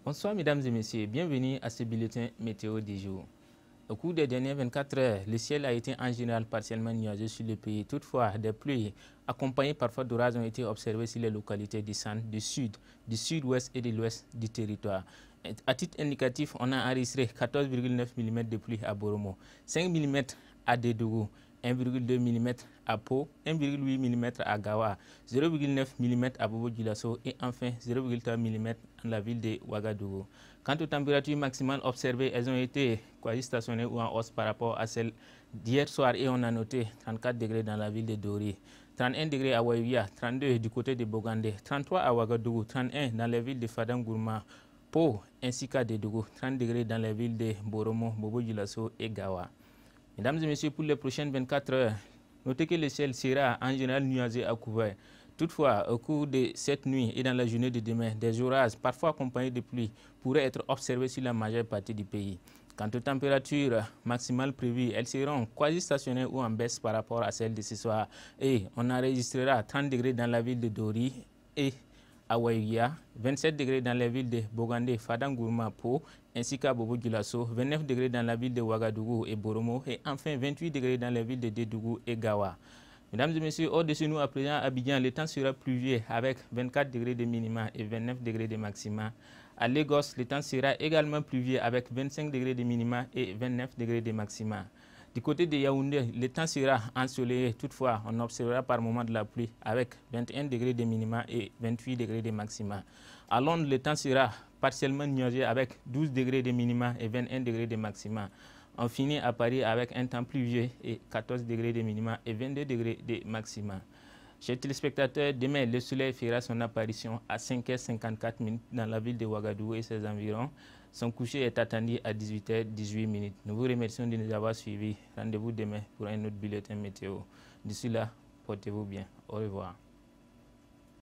Bonsoir mesdames et messieurs, bienvenue à ce bulletin météo du jour. Au cours des dernières 24 heures, le ciel a été en général partiellement nuageux sur le pays. Toutefois, des pluies accompagnées parfois d'orages ont été observées sur les localités du centre, du sud, du sud-ouest et de l'ouest du territoire. À titre indicatif, on a enregistré 14,9 mm de pluie à Boromo, 5 mm à Dédougou, 1,2 mm à Pau, 1,8 mm à Gawa, 0,9 mm à Bobo-Dioulasso et enfin 0,3 mm dans la ville de Ouagadougou. Quant aux températures maximales observées, elles ont été quasi stationnées ou en hausse par rapport à celles d'hier soir et on a noté 34 degrés dans la ville de Dori, 31 degrés à Waïvia, 32 du côté de Bogandé, 33 à Ouagadougou, 31 dans les villes de Fadam-Gourma, Pau ainsi qu'à Dédougou, 30 degrés dans les villes de Boromo, Bobo-Dioulasso et Gawa. Mesdames et messieurs, pour les prochaines 24 heures, notez que le ciel sera en général nuageux à couvert. Toutefois, au cours de cette nuit et dans la journée de demain, des orages, parfois accompagnés de pluie, pourraient être observés sur la majeure partie du pays. Quant aux températures maximales prévues, elles seront quasi stationnaires ou en baisse par rapport à celles de ce soir. Et on enregistrera 30 degrés dans la ville de Dori et à Waïvia, 27 degrés dans les villes de Bogandé, Fadam-Gourma, Pau, ainsi qu'à Bobo-Dioulasso, 29 degrés dans la ville de Ouagadougou et Boromo, et enfin 28 degrés dans les villes de Dédougou et Gawa. Mesdames et messieurs, au-dessus de nous à présent à Abidjan, le temps sera pluvieux avec 24 degrés de minima et 29 degrés de maxima. À Lagos, le temps sera également pluvieux avec 25 degrés de minima et 29 degrés de maxima. Du côté de Yaoundé, le temps sera ensoleillé. Toutefois, on observera par moments de la pluie avec 21 degrés de minima et 28 degrés de maxima. À Londres, le temps sera partiellement nuageux avec 12 degrés de minima et 21 degrés de maxima. On finit à Paris avec un temps pluvieux et 14 degrés de minima et 22 degrés de maxima. Chers téléspectateurs, demain, le soleil fera son apparition à 5h54 dans la ville de Ouagadougou et ses environs. Son coucher est attendu à 18h18. Nous vous remercions de nous avoir suivis. Rendez-vous demain pour un autre bulletin météo. D'ici là, portez-vous bien. Au revoir.